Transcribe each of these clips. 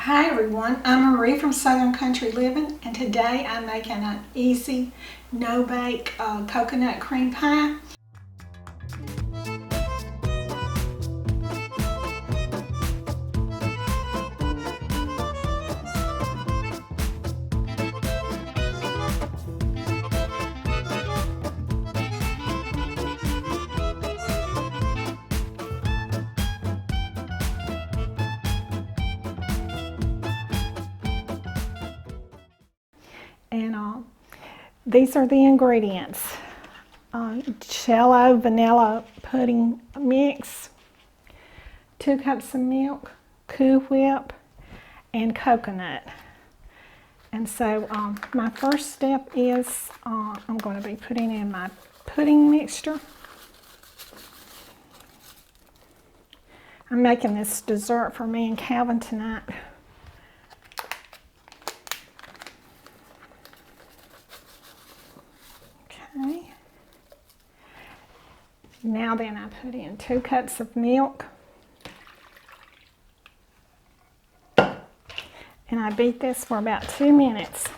Hi everyone, I'm Marie from Southern Country Living, and today I'm making an easy, no-bake coconut cream pie. And these are the ingredients. JELL-O vanilla pudding mix, 2 cups of milk, Cool Whip, and coconut. And so my first step is I'm going to be putting in my pudding mixture. I'm making this dessert for me and Calvin tonight. Okay. Now then I put in 2 cups of milk. And I beat this for about 2 minutes.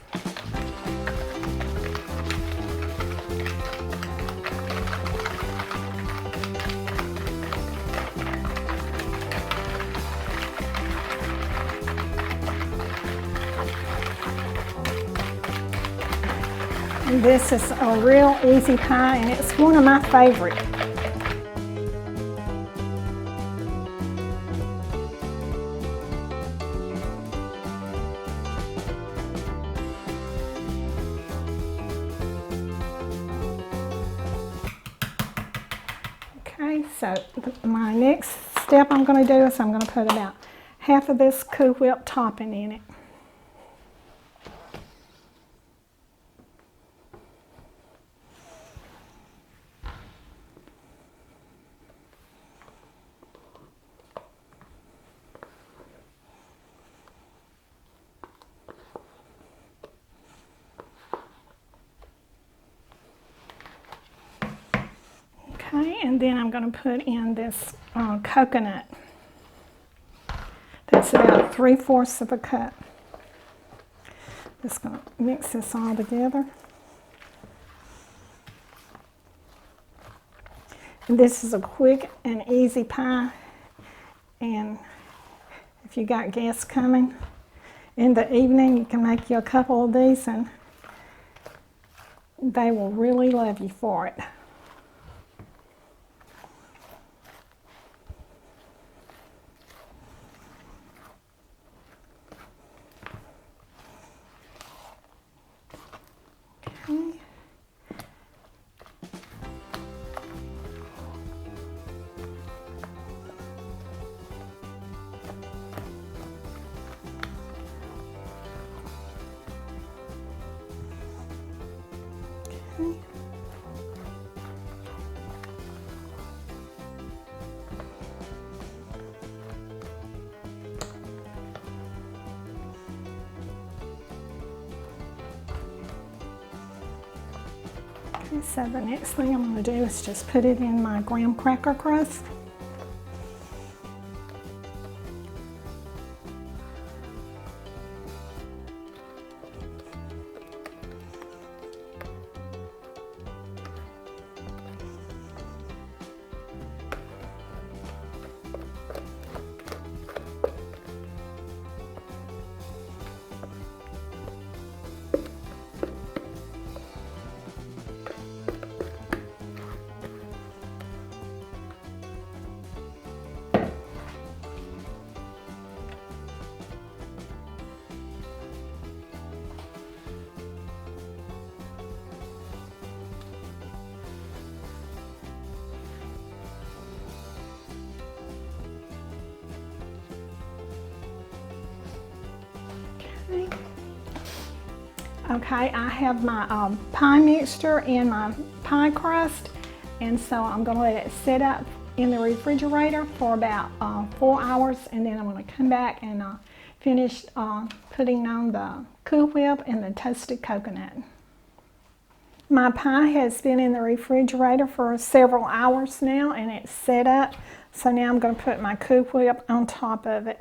And this is a real easy pie, and it's one of my favorites. Okay, so my next step I'm going to do is I'm going to put about half of this Cool Whip topping in it. Okay, and then I'm going to put in this coconut. That's about 3/4 of a cup. Just going to mix this all together. And this is a quick and easy pie. And if you got guests coming in the evening, you can make you a couple of these and they will really love you for it. Okay. Okay. So the next thing I'm going to do is just put it in my graham cracker crust. Okay, I have my pie mixture and my pie crust, and so I'm going to let it sit up in the refrigerator for about 4 hours, and then I'm going to come back and finish putting on the Cool Whip and the toasted coconut. My pie has been in the refrigerator for several hours now, and it's set up, so now I'm going to put my Cool Whip on top of it.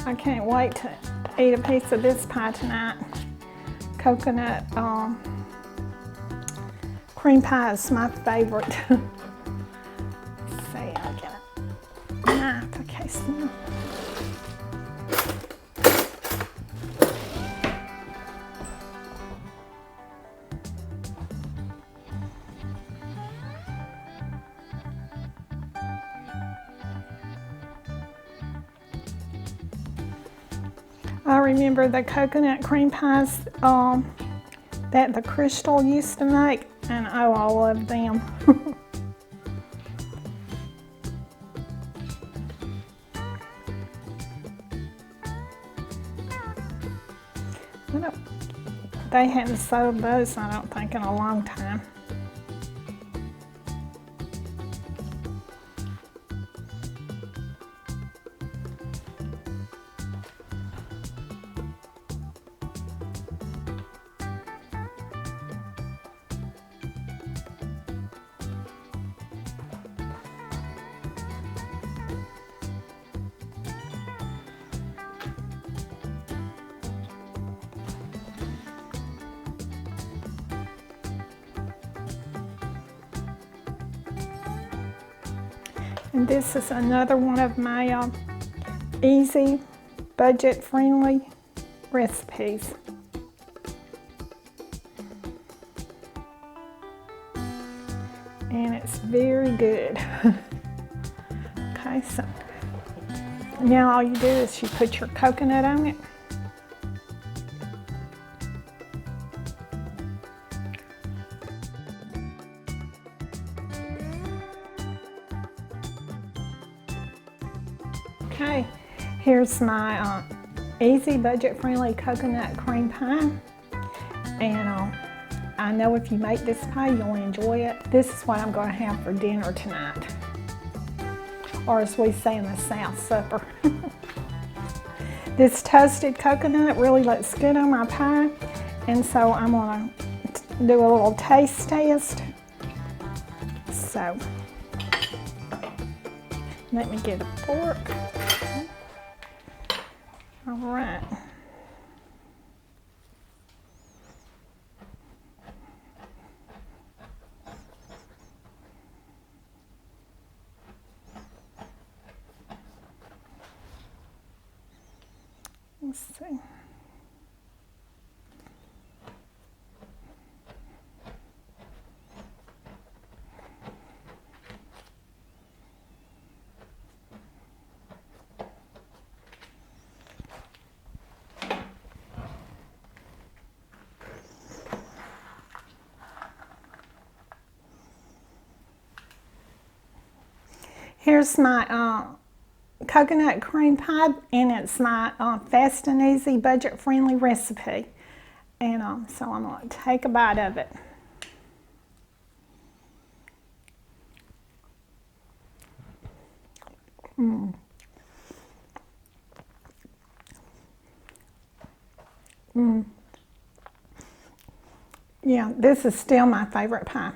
I can't wait to eat a piece of this pie tonight. Coconut cream pie is my favorite. Let's see, I'll get a knife. Okay, so I remember the coconut cream pies that the Crystal used to make, and oh, I love them. They hadn't sold those, I don't think, in a long time. And this is another one of my easy, budget-friendly recipes. And it's very good. Okay, so now all you do is you put your coconut on it. Okay, here's my easy budget-friendly coconut cream pie, and I know if you make this pie you'll enjoy it. This is what I'm going to have for dinner tonight, or as we say in the South, supper. This toasted coconut really looks good on my pie, and so I'm going to do a little taste test. So let me get a fork. All right. Let's see. Here's my coconut cream pie, and it's my fast and easy budget-friendly recipe. And so I'm going to take a bite of it. Yeah, this is still my favorite pie.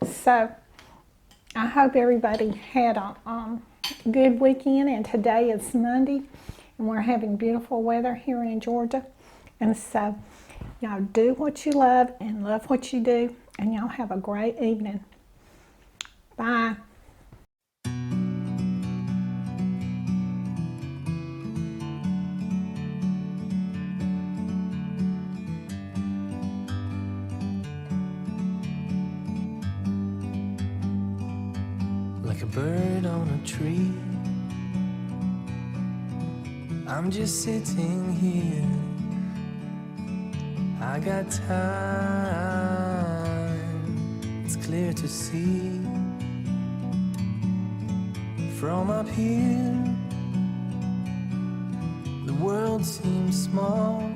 So I hope everybody had a good weekend, and today is Monday and we're having beautiful weather here in Georgia. And so y'all do what you love and love what you do, and y'all have a great evening. Bye. Like a bird on a tree, I'm just sitting here. I got time, it's clear to see. From up here, the world seems small.